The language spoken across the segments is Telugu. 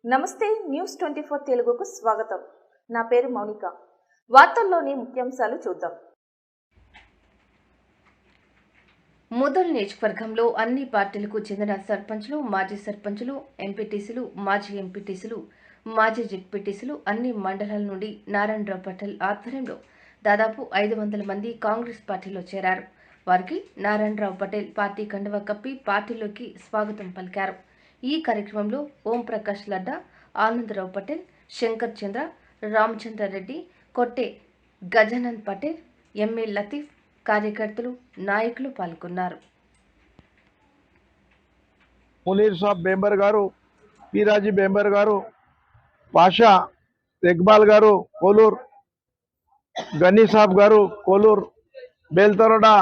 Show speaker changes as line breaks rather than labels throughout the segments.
నమస్తే న్యూస్ 24 తెలుగుకు స్వాగతం. నా పేరు మౌనిక. వార్తల్లోని ముఖ్యాంశాలు చూద్దాం. ముదల్ నియోజకవర్గంలో అన్ని పార్టీలకు చెందిన సర్పంచులు, మాజీ సర్పంచులు, ఎంపీటీసీలు, మాజీ ఎంపీటీసీలు, మాజీ జెడ్పీటీసీలు అన్ని మండలాల నుండి నారాయణరావు పటేల్ ఆధ్వర్యంలో దాదాపు 500 మంది కాంగ్రెస్ పార్టీలో చేరారు. వారికి నారాయణరావు పటేల్ పార్టీ కండువా కప్పి పార్టీలోకి స్వాగతం పలికారు. ఈ కార్యక్రమంలో ఓం ప్రకాష్ లడ్డా, ఆనందరావు పటేల్, శంకర్ చంద్ర, రామచంద్ర రెడ్డి, కొట్టే గజానన్ పటేల్, ఎంఏ లతీఫ్, కార్యకర్తలు, నాయకులు పాల్గొన్నారు.
మునీర్ సాబ్ బెంబర్ గారు, పీరాజీ బెంబర్ గారు, పాషా ఇక్బాల్ గారు కోలూరు, గనీ సాబ్ గారు కోలూరు, బేల్తరోడా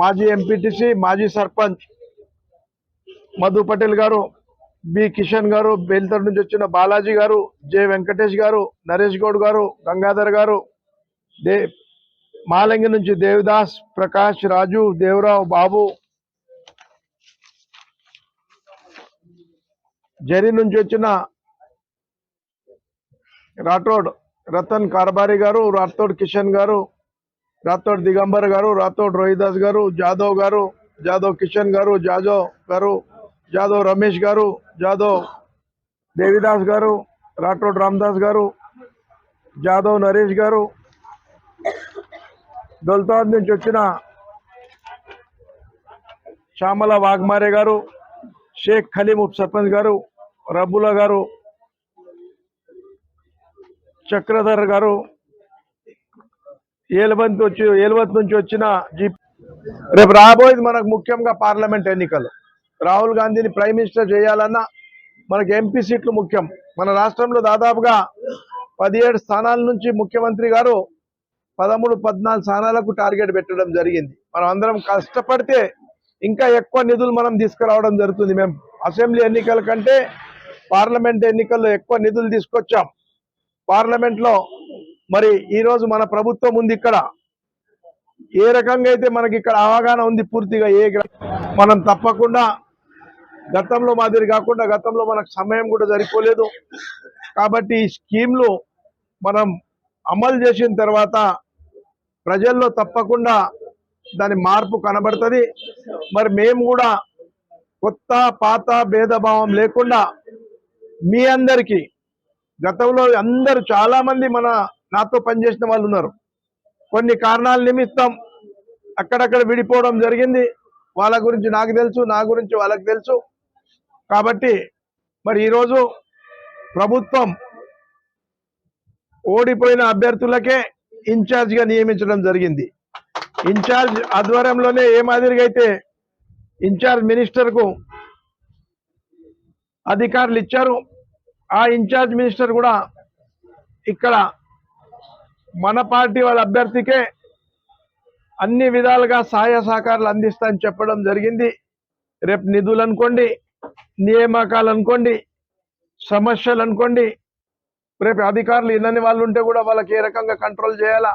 మాజీ ఎంపీటీసీ, మాజీ సర్పంచ్ మధు పటేల్ గారు, బి కిషన్ గారు, బేల్తర్ నుంచి వచ్చిన బాలాజీ గారు, జె వెంకటేష్ గారు, నరేష్ గౌడ్ గారు, గంగాధర్ గారు, మాలంగి నుంచి దేవదాస్, ప్రకాష్, రాజు, దేవరావు, బాబు, జరి నుంచి వచ్చిన రాఠోడ్ రతన్ కార్బారీ గారు, రాథోడ్ కిషన్ గారు, రాథోడ్ దిగంబర్ గారు, రాథోడ్ రోహిదాస్ గారు, జాదవ్ గారు, జాదవ్ కిషన్ గారు, జాదవ్ గారు, జాదవ్ రమేష్ గారు, జాదవ్ దేవిదాస్ గారు, రాఠోడ్ రామదాస్ గారు, జాదవ్ నరేష్ గారు, దొల్తాబాద్ నుంచి వచ్చిన శ్యామల వాగ్మారే గారు, షేక్ ఖలీం ఉప సర్పంచ్ గారు, రబుల్లా గారు, చక్రధర్ గారు, ఏల్వత్ నుంచి వచ్చిన రేపు రాబోయేది మనకు ముఖ్యంగా పార్లమెంట్ ఎన్నికలు. రాహుల్ గాంధీని ప్రైమ్ మినిస్టర్ చేయాలన్నా మనకు ఎంపీ సీట్లు ముఖ్యం. మన రాష్ట్రంలో దాదాపుగా 17 స్థానాల నుంచి ముఖ్యమంత్రి గారు 13-14 స్థానాలకు టార్గెట్ పెట్టడం జరిగింది. మనం అందరం కష్టపడితే ఇంకా ఎక్కువ నిధులు మనం తీసుకురావడం జరుగుతుంది. మేము అసెంబ్లీ ఎన్నికల కంటే పార్లమెంట్ ఎన్నికల్లో ఎక్కువ నిధులు తీసుకొచ్చాం. పార్లమెంట్లో మరి ఈరోజు మన ప్రభుత్వం ఉంది. ఇక్కడ ఏ రకంగా అయితే మనకి ఇక్కడ అవగాహన ఉంది పూర్తిగా మనం తప్పకుండా గతంలో మాదిరి కాకుండా, గతంలో మనకు సమయం కూడా సరిపోలేదు కాబట్టి ఈ స్కీమ్లు మనం అమలు చేసిన తర్వాత ప్రజల్లో తప్పకుండా దాని మార్పు కనబడుతుంది. మరి మేము కూడా కొత్త పాత భేదభావం లేకుండా మీ అందరికీ, గతంలో అందరూ చాలా మంది నాతో పనిచేసిన వాళ్ళు ఉన్నారు. కొన్ని కారణాల నిమిత్తం అక్కడక్కడ విడిపోవడం జరిగింది. వాళ్ళ గురించి నాకు తెలుసు, నా గురించి వాళ్ళకి తెలుసు. కాబట్టి మరి ఈరోజు ప్రభుత్వం ఓడిపోయిన అభ్యర్థులకే ఇన్ఛార్జిగా నియమించడం జరిగింది. ఇన్ఛార్జ్ ఆధ్వర్యంలోనే ఏ మాదిరిగా అయితే ఇన్ఛార్జ్ మినిస్టర్కు అధికారులు ఇచ్చారు, ఆ ఇన్ఛార్జ్ మినిస్టర్ కూడా ఇక్కడ మన పార్టీ వాళ్ళ అభ్యర్థికే అన్ని విధాలుగా సహాయ సహకారాలు అందిస్తా అని చెప్పడం జరిగింది. రేపు నిధులు అనుకోండి, నియామకాలు అనుకోండి, సమస్యలు అనుకోండి, రేపు అధికారులు ఇన్నని వాళ్ళు ఉంటే కూడా వాళ్ళకి ఏ రకంగా కంట్రోల్ చేయాలా,